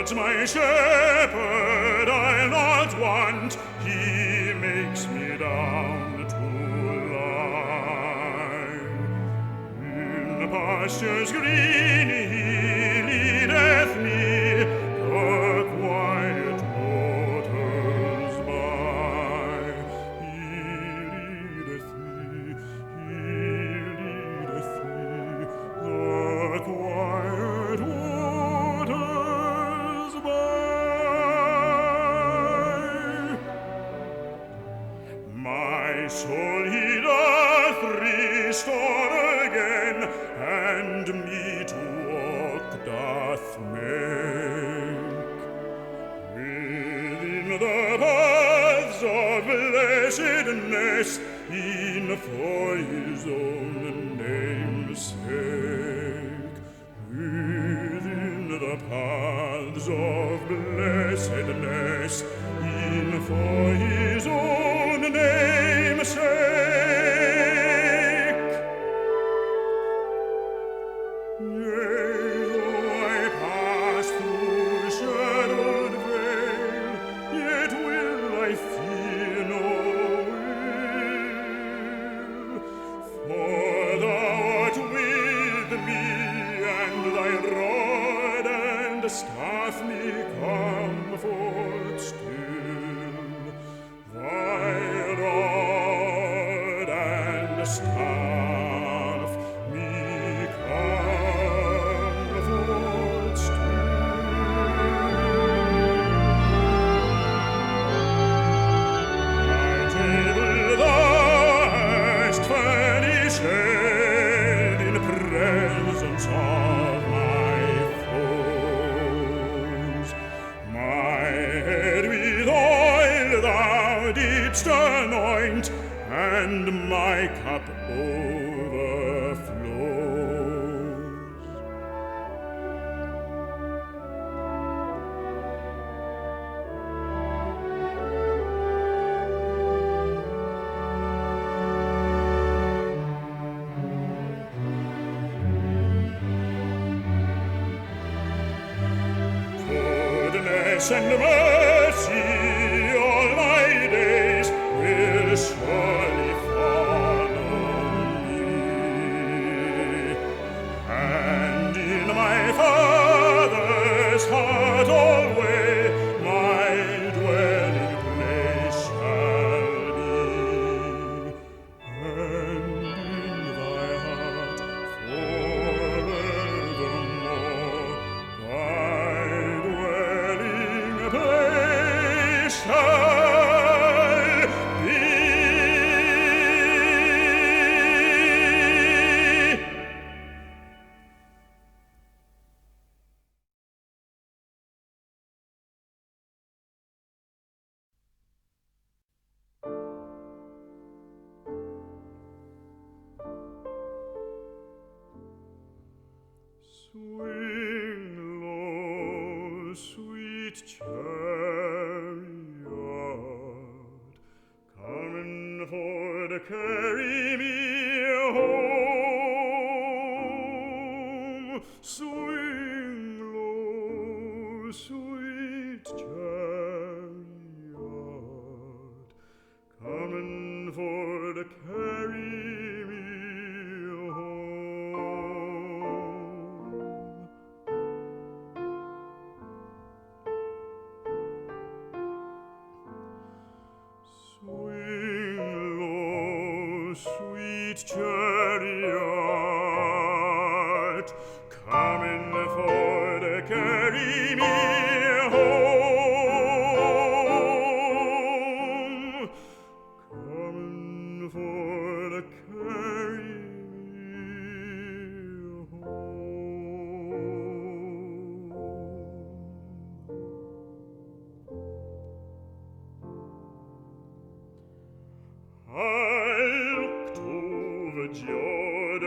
Lord's my shepherd, I'll not want. He makes me down to lie. In pastures green he leadeth me, the quiet waters by. He leadeth me, the quiet waters by. My soul he doth restore again, and me to walk doth make. Within the paths of blessedness, e'en for his own name's sake. Within the paths of blessedness, e'en for his own name's sake. Yea, though I pass through shadowed vale, yet will I fear no ill. For thou art with me, and thy rod and staff me comfort still. Thy rod and staff me comfort still. My table thou hast furnished in presence of my foes. My head with oil thou didst anoint, and my cup overflows. Goodness and mercy all my days will surely follow me, and in my Father's heart alway my dwelling place shall be, and in thy heart forevermore thy dwelling place shall be. Swing low, sweet chariot, coming for to carry me home. Swing low, sweet chariot, coming for to carry me home. Swing low, sweet chariot, coming for to carry me home. Coming for to carry me home. I looked over Jordan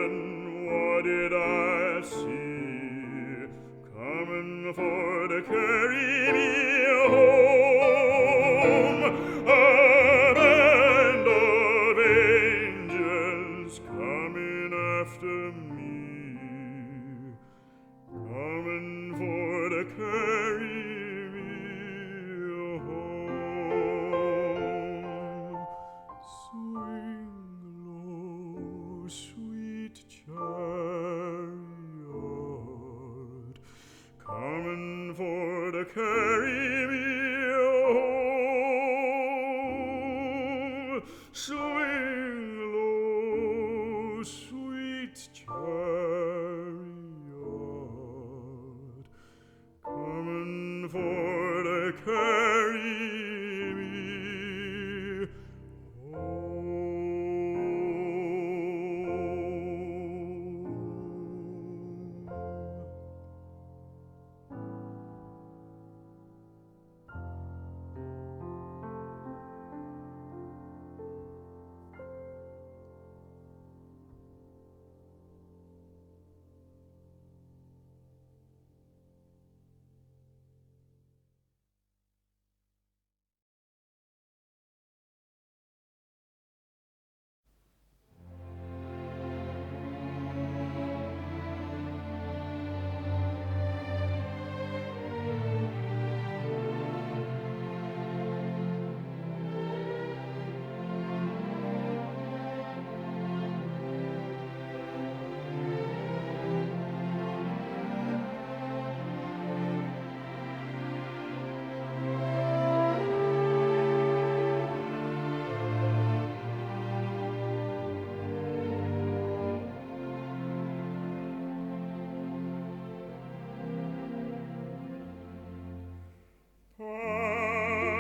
carry me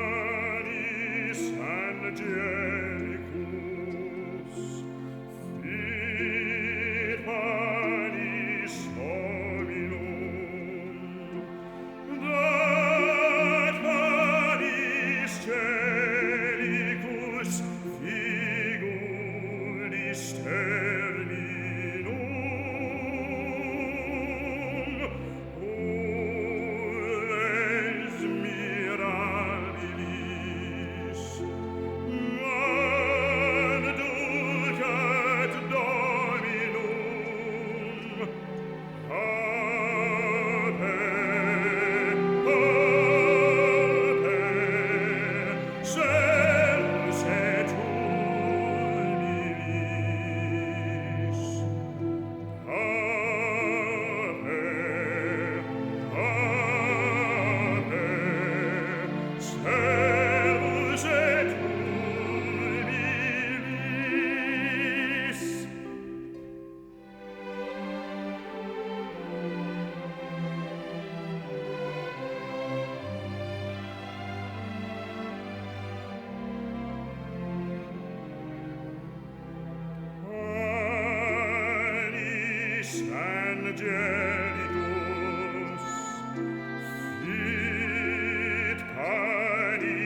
Panis Angelicus, fit panis hominum, dat panis celicus figulis terminum, ules mirabilis, manducat Dominum, Pape, servus et humilis. Pape, servus et humilis. Panis Angelicus, fit panis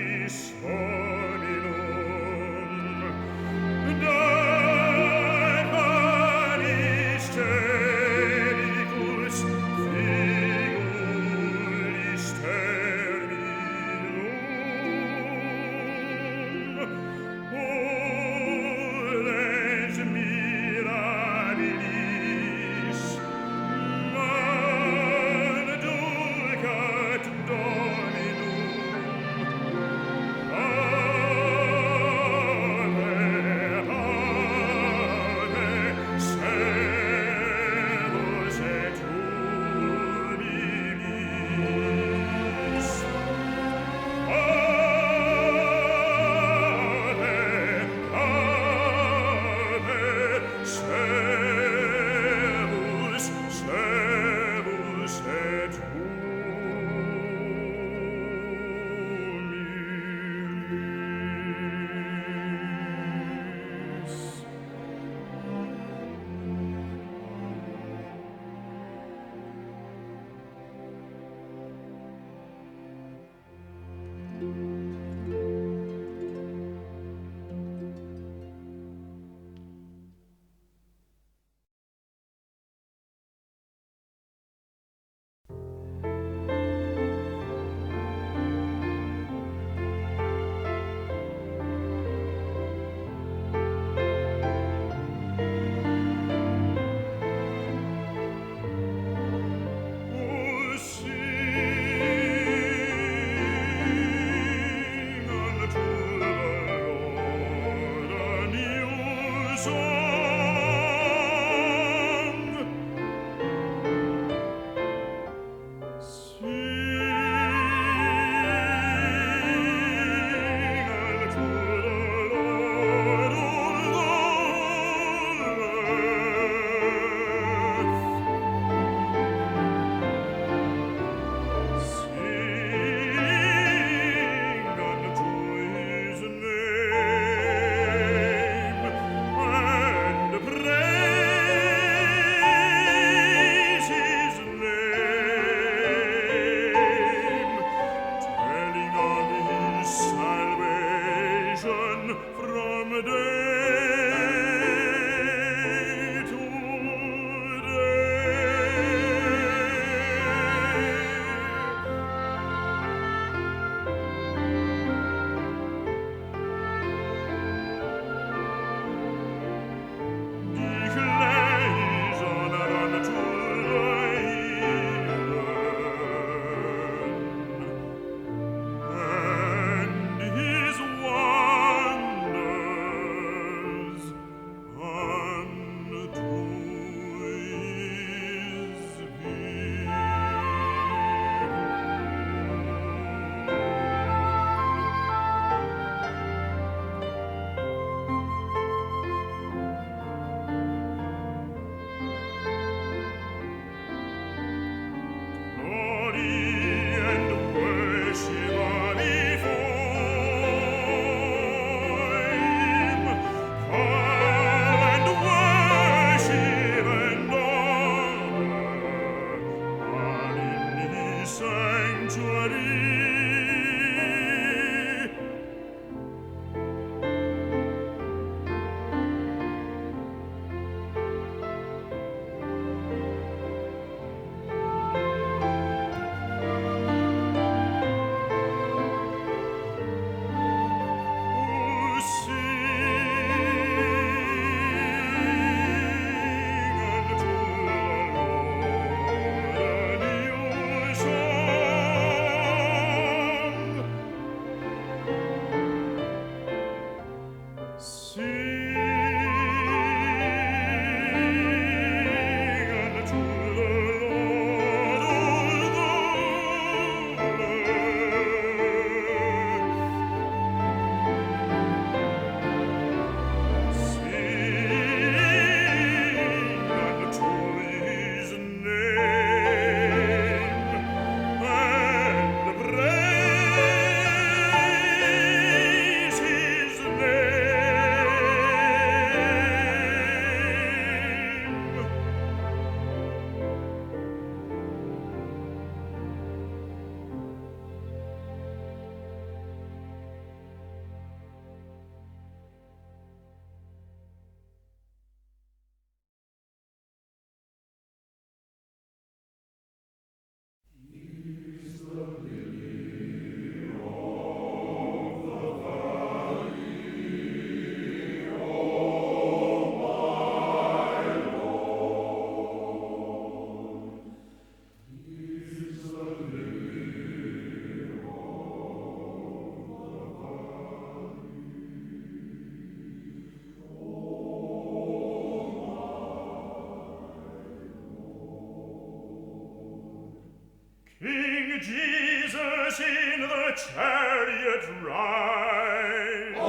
Jesus in the chariot ride. O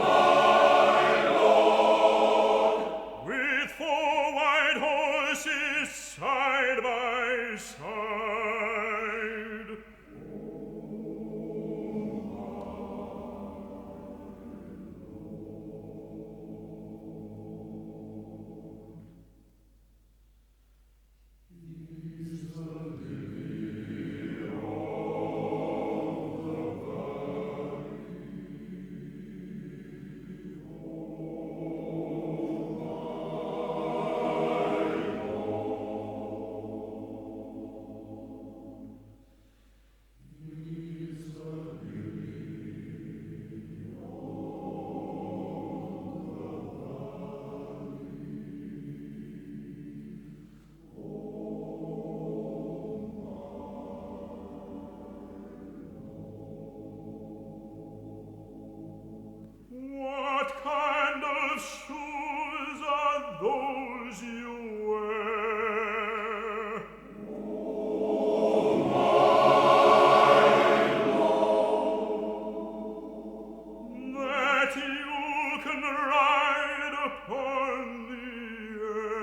my Lord! With 4 white horses side by side. What kind of shoes are those you wear? O my Lord! That you can ride upon the air.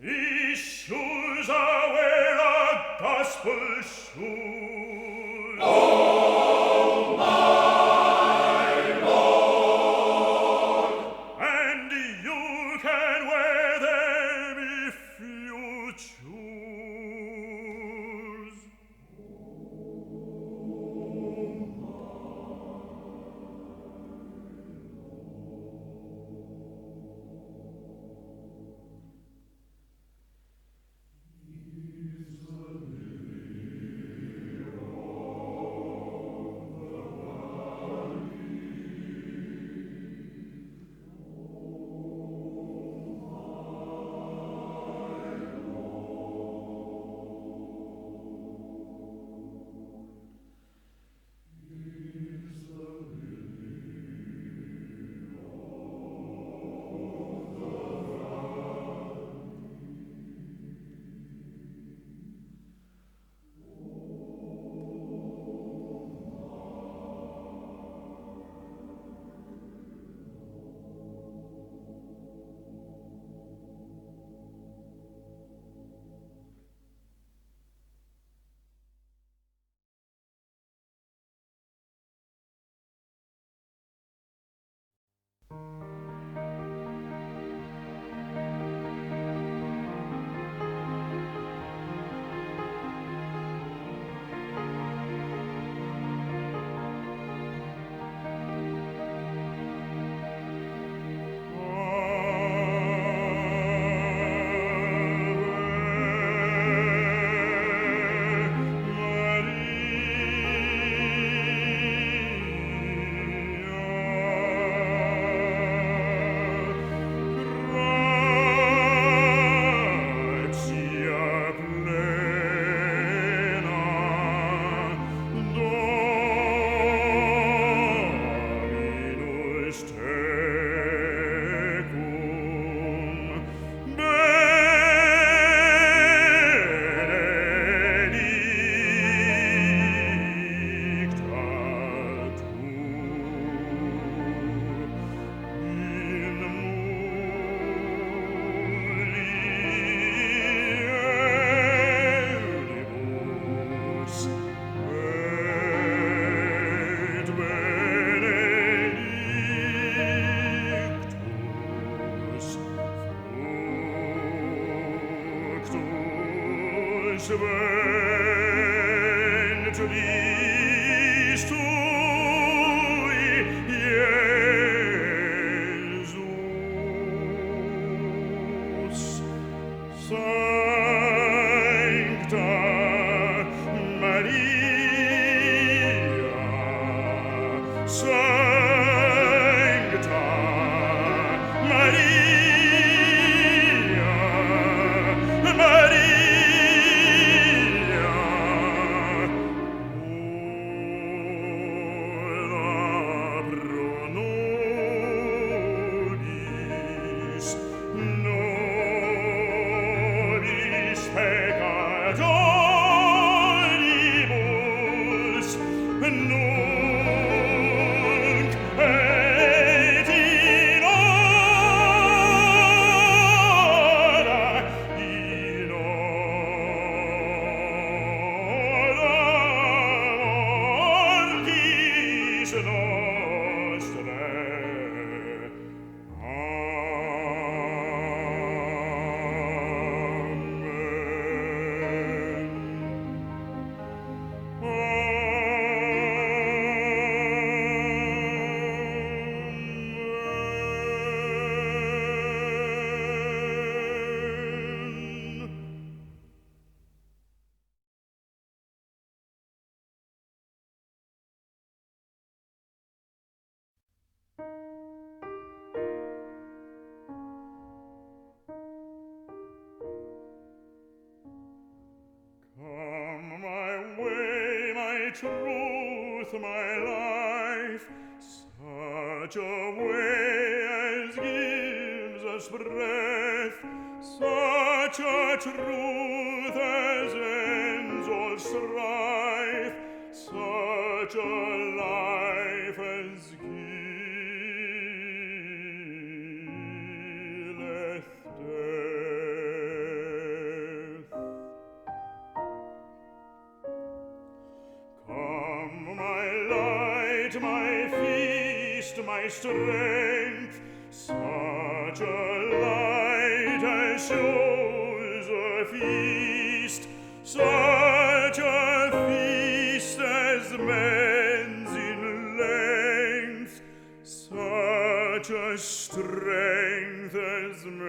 These shoes are wear a gospel shoes. O my Lord! And you can wear them if you choose. Vent Sancta Maria, Sancta Maria, Maria, ora pro nobis, nobis peccatoribus, nunc et in hora mortis nostrae. Come my way, my truth, my life, such a way as gives us breath, such a truth as ends all strife, such a life as killeth death. Come, my light, my feast, my strength, such a light as shows a feast, such a feast as mends in length, such a strength as makes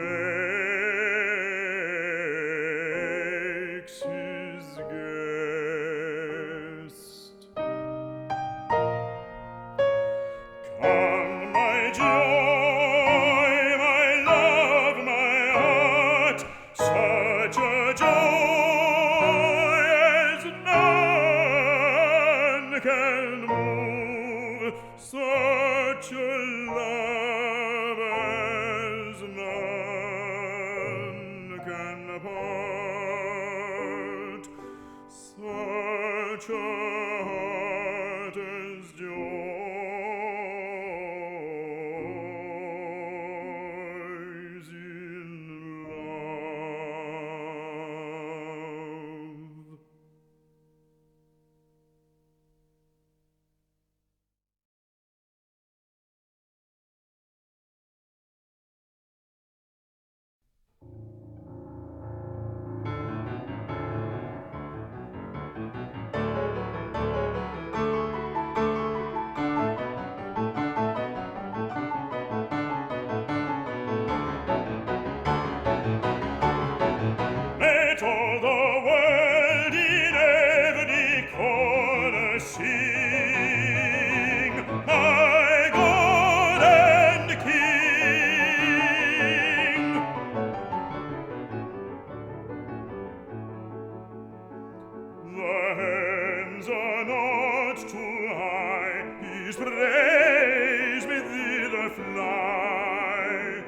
his guest. Come, my joy, my love, my heart, such a joy as none can move, such a love as none can part, such a heart as joys in love. Let all the world in every corner sing, my God and King. The heavens are not too high, His praise may thither fly.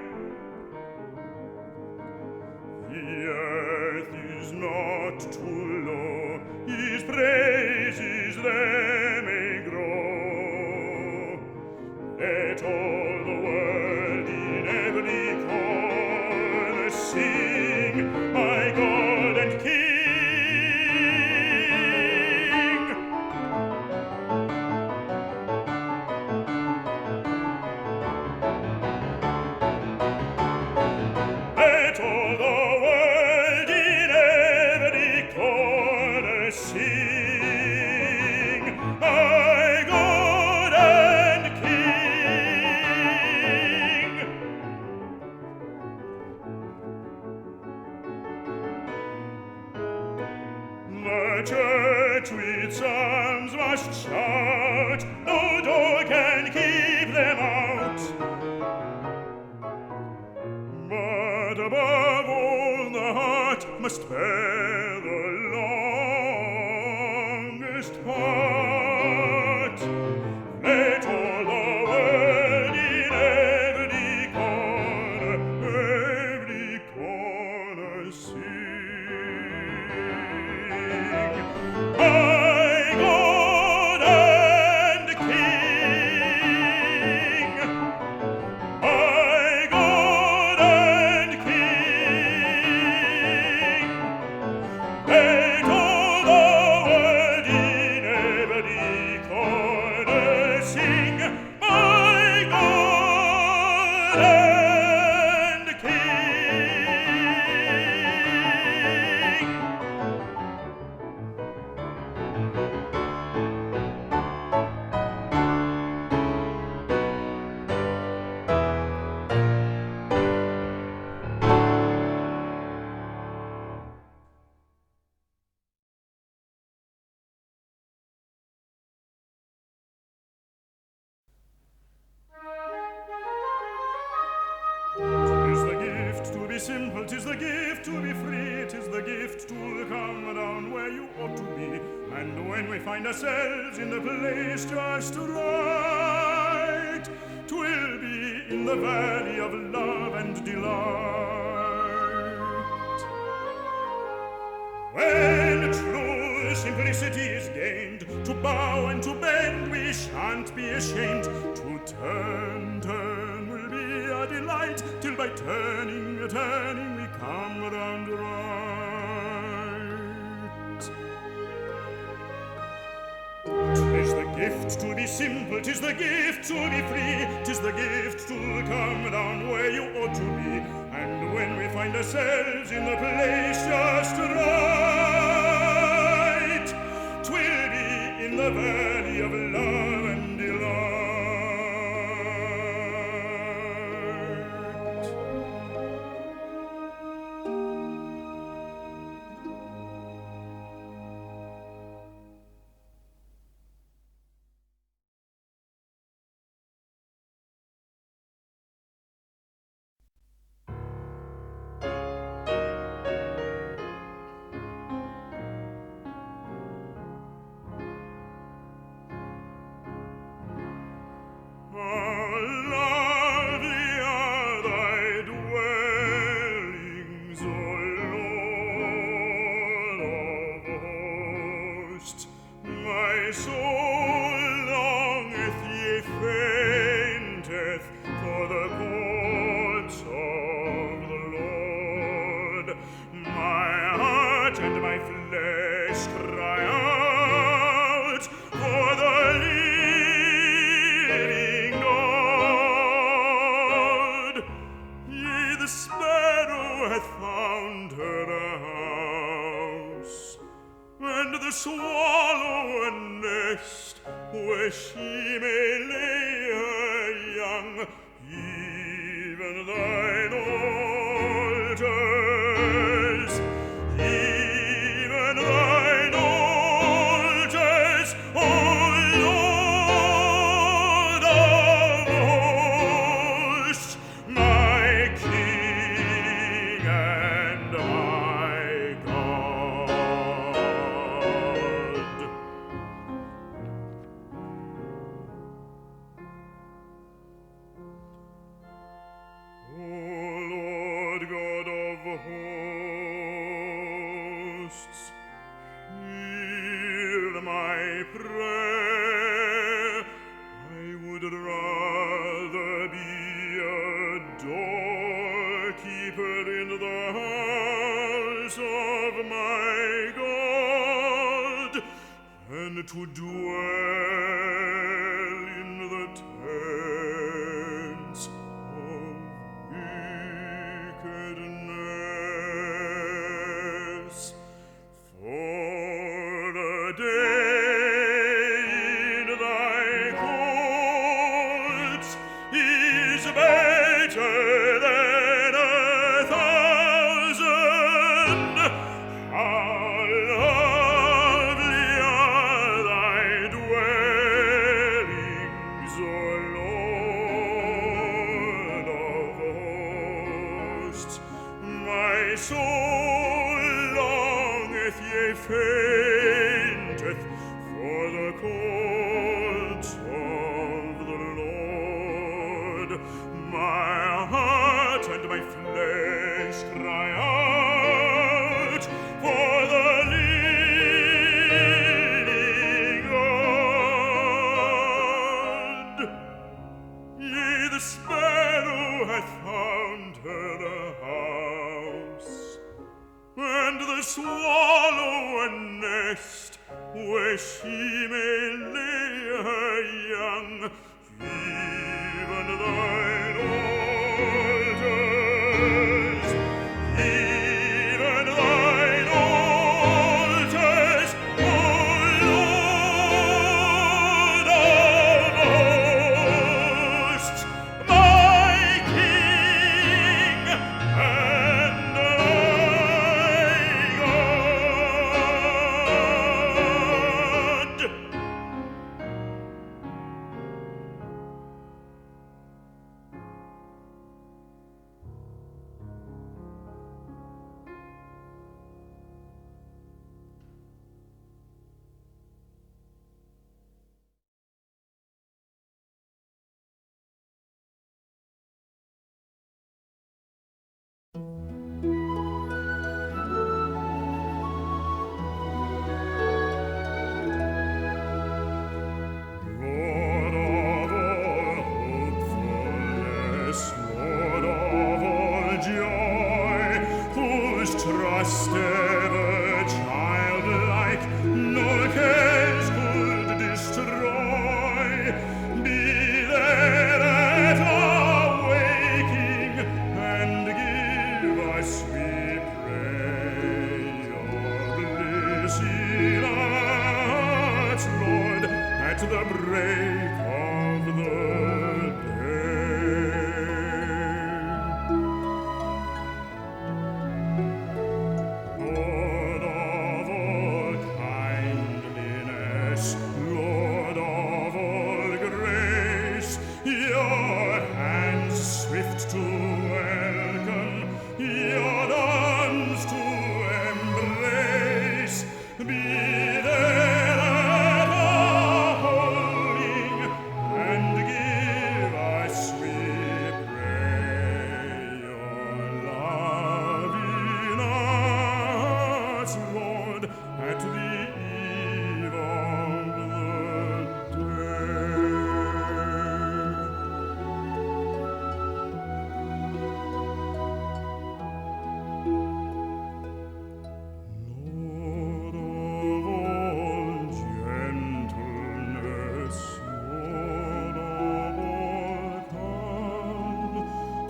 The earth is not too low, His praises there may grow. Let all the world in every corner sing, my God and King. Let all the world in every corner sing, my God and King. The church with psalms must shout, no door can keep them out. But above all, the heart must bear the longest part. Let all the world in every corner sing. My God and King, my God and King, let all the world in every corner sing, my God and King. Tis the gift to be simple, tis the gift to be free, tis the gift to come down where you ought to be. And when we find ourselves in the place just right, 'twill be in the valley of love and delight. When true simplicity is gained, to bow and to bend we shan't be ashamed. To turn will be a delight, till by turning we come round right. 'Tis the gift to be simple, 'tis the gift to be free, 'tis the gift to come down where you ought to be. And when we find ourselves in the place just right, 'twill be in the valley of love and delight. Where she may lay her young, even thine altars, even thine altars, O Lord of hosts, my King and my God. Hosts, hear my prayer. I would rather be a doorkeeper in the house of my God than to dwell in the tents of wickedness. For a day in thy courts is better than 1,000. How My soul longeth, yea, fainteth, for the courts of the Lord. My heart and my flesh cry out for the living God. Yea, the sparrow hath found her a house, and the swallow a nest where she may lay her young. Even thine altars, even thine altars, O Lord of hosts, my King and my God. Lord of all hopefulness, Lord of all joy, whose trust ever childlike no cares could destroy, be there at our waking, and give us, we pray, your bliss in us, Lord, at the break of the day. Lord of all kindliness, Lord of all grace, your hands swift to welcome, your arms to embrace, be there at our calling, and give us, we pray, your love in us, Lord, at the eve of the Lord of all gentleness, Lord of all calm,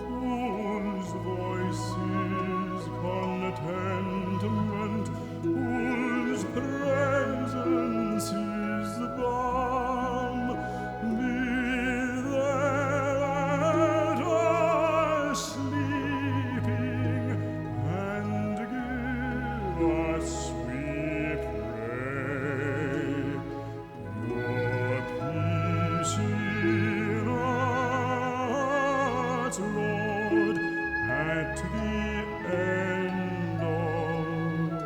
whose voice is contentment, whose presence is balm, be there at our sleeping, and give us, we pray, your peace in us, Lord, at the end of the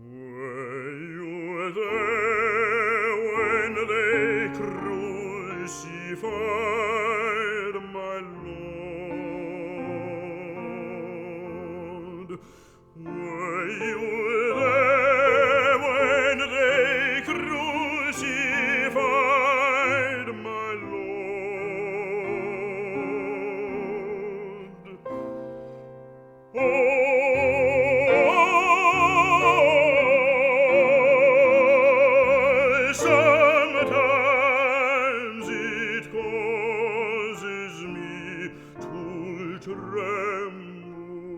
Were you there when they crucified my Lord? Were you there when they crucified my Lord? Sometimes it goes tremble,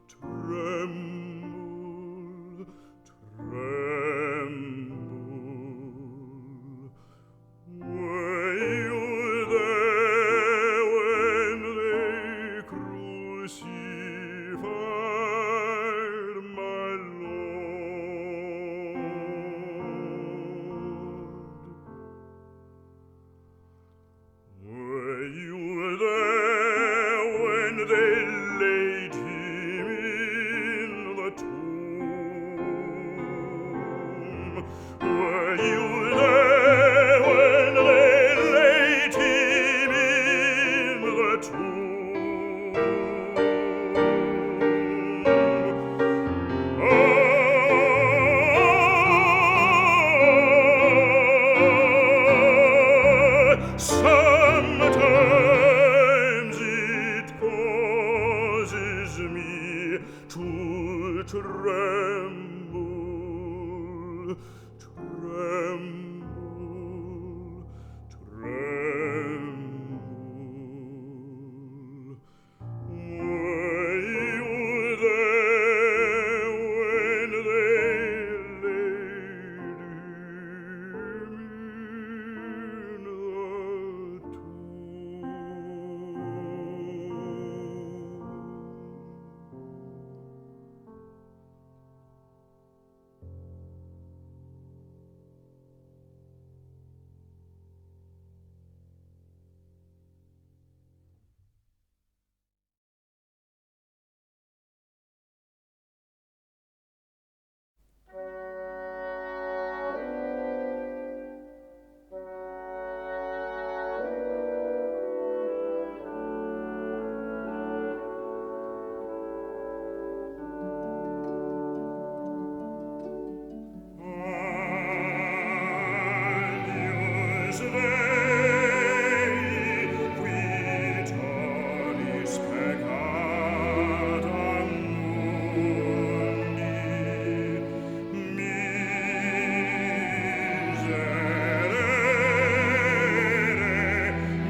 tremble, tremble. Were you there when they crucified my Lord? Were you there when they laid him in the tomb? Were you there when they laid him in the tomb? Sometimes it causes me to tremble, tremble, tremble. Were you there when they laid him in the tomb? Agnus Dei, qui tollis peccata mundi, miserere,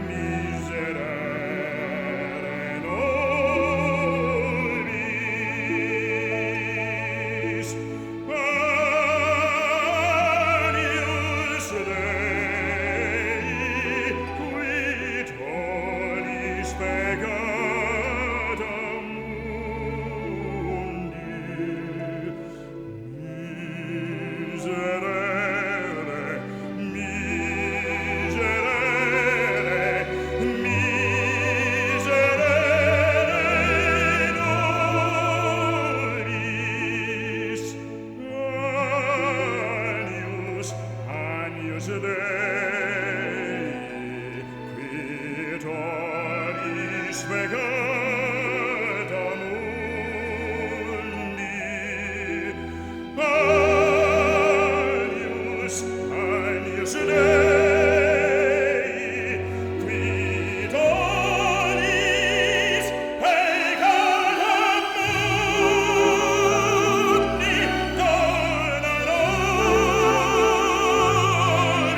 miserere nobis. Agnus Dei, qui tollis peccata mundi, miserere, miserere, miserere nobis. Agnus Dei, qui tollis peccata mundi. Agnus Dei, qui tollis peccata mundi, dona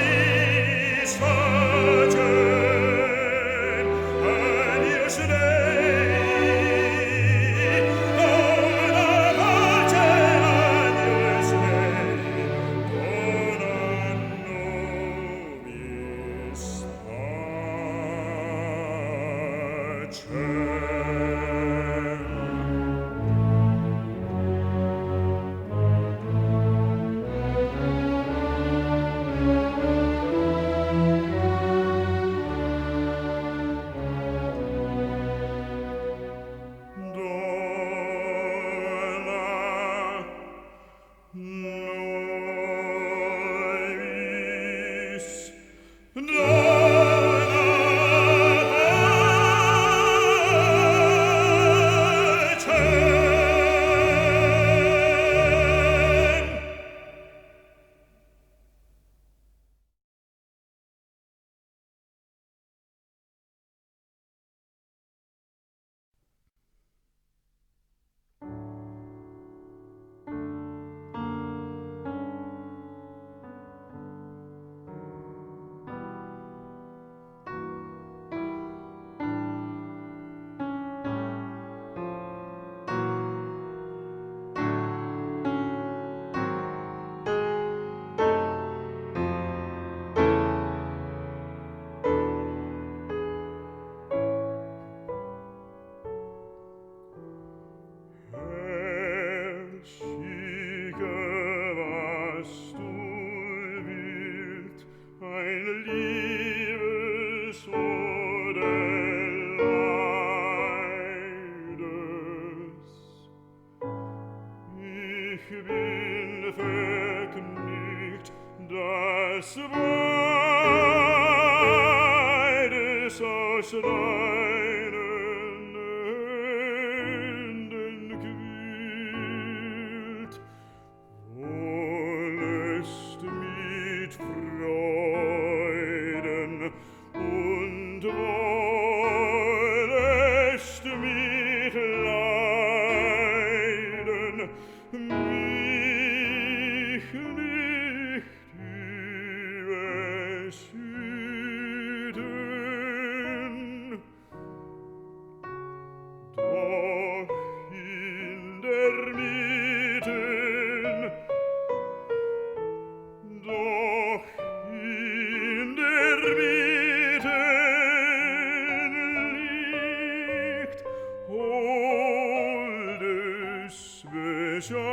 nobis facem. Agnus Dei, dona facem. Agnus Dei, dona nobis nobis, dona so der Leides. Ich bin vergnügt, das beides aus deinen Händen quillt. Wollest mit Freuden und wollest mit Leiden mich nicht übersüden. Doch in der Mitten, doch in der Mitten liegt holdes Bescheiden.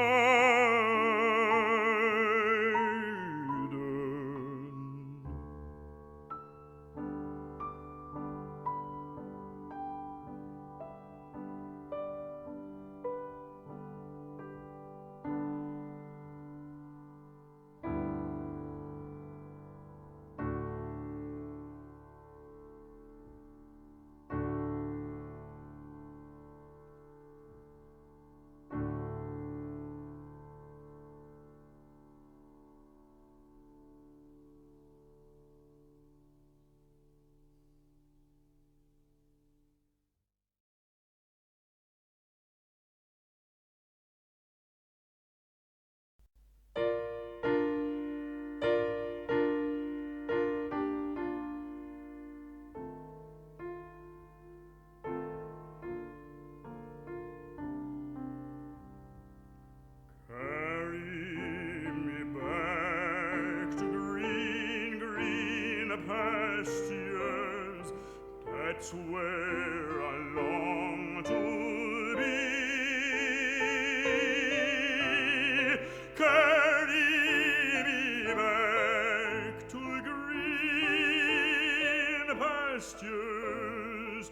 Carry me back to green, green pastures. That's where I long to be. Carry me back to green pastures.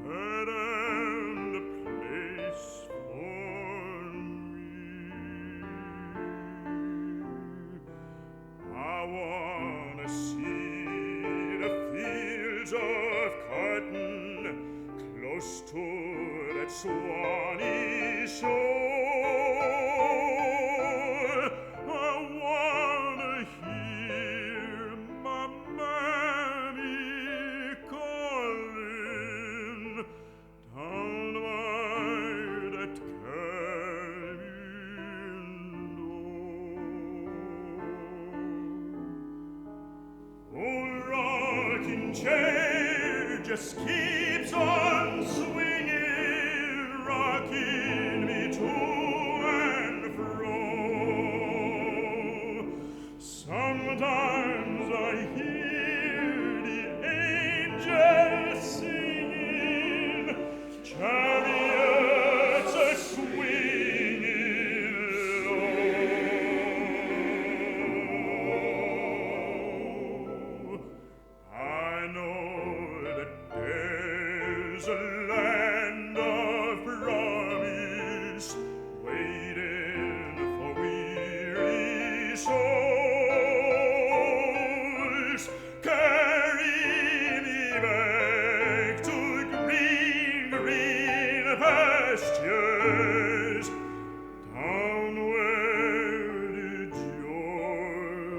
That and a place for me. I wanna see the fields of cotton close to that swanny shore. I wanna hear my mammy calling down by that cabin door. Old rocking chair just keeps on swinging, rocking me to and fro. Sometimes I hear the angels singing, chariots are swinging low. I know that there's a land of promise waiting for weary souls. Carry me back to green, green pastures, down where the Jordan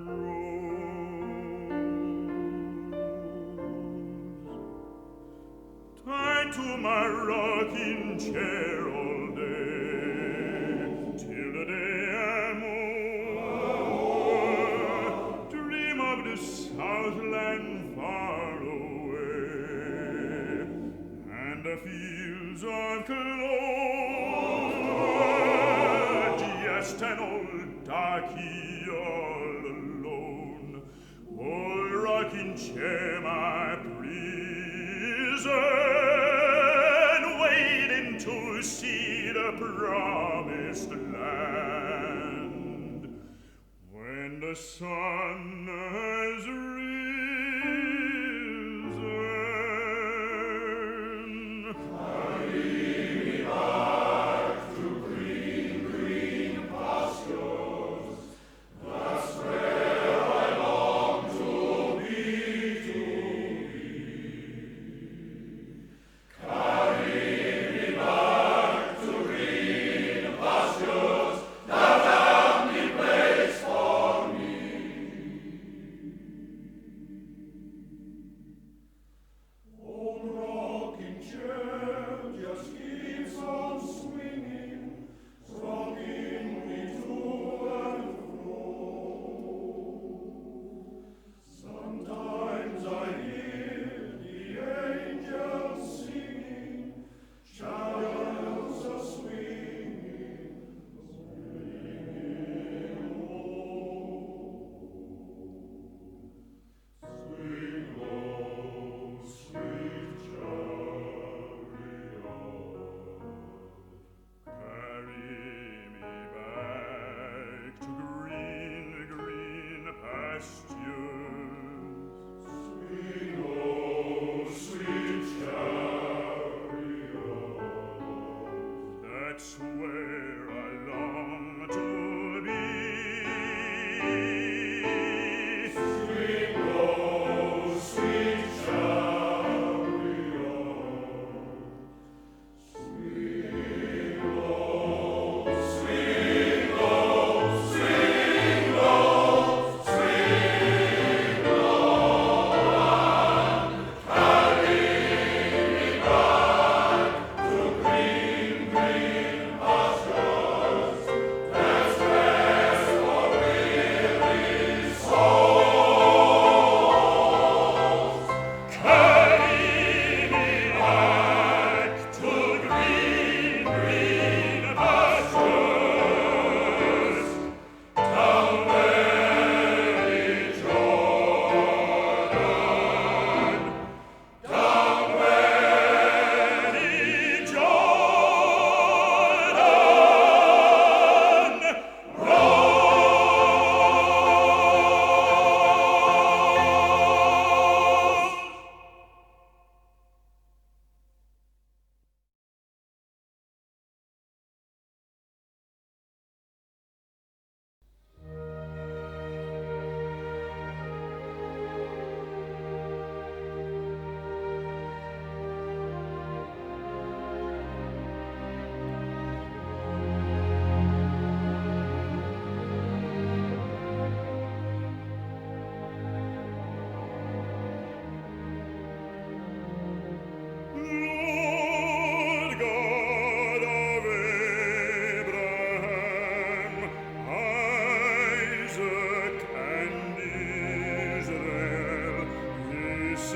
rolls. Tied to my rocking chair all day, till the day I'm old. Dream of the Southland far away, and the fields of clover, just an old darky all alone. Old rocking chair, my prison, waiting to see the promised land. When the sun has risen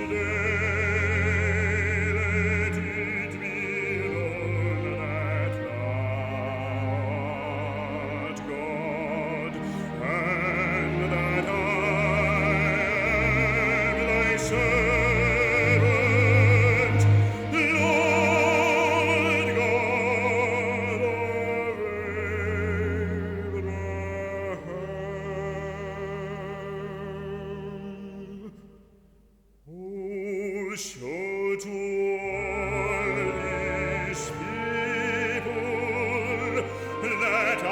let it be known that thou art God, and that I am thy servant, Lord God of Abraham. Oh, show to all these people that I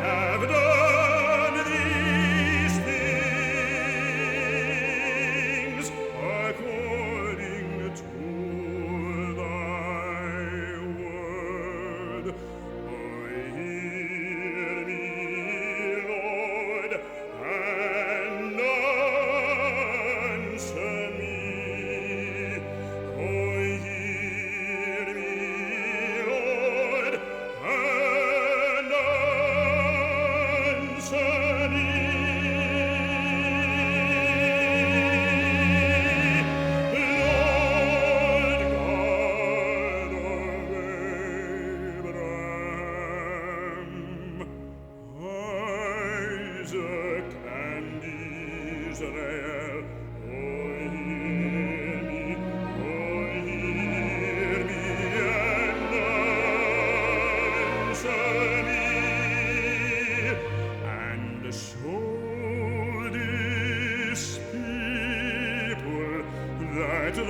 have done these things according to thy word. Oh, hear me, Lord, and answer me. Oh, hear me, Lord, and answer me. Lord God of Abraham, Isaac, and Israel, oh, hear me, and answer me, and show this people that thou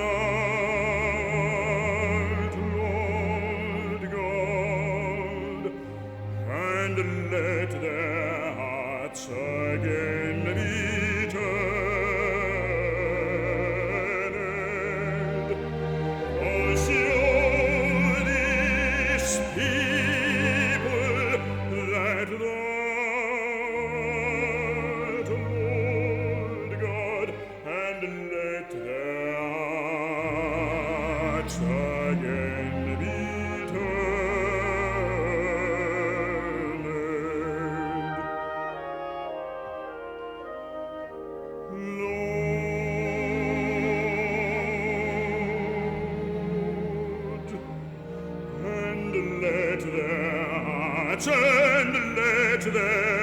art Lord God, and let their hearts again be turned. Oh, show this people that thou art Lord God, and let their hearts again be turned. Lord, and let their hearts and let their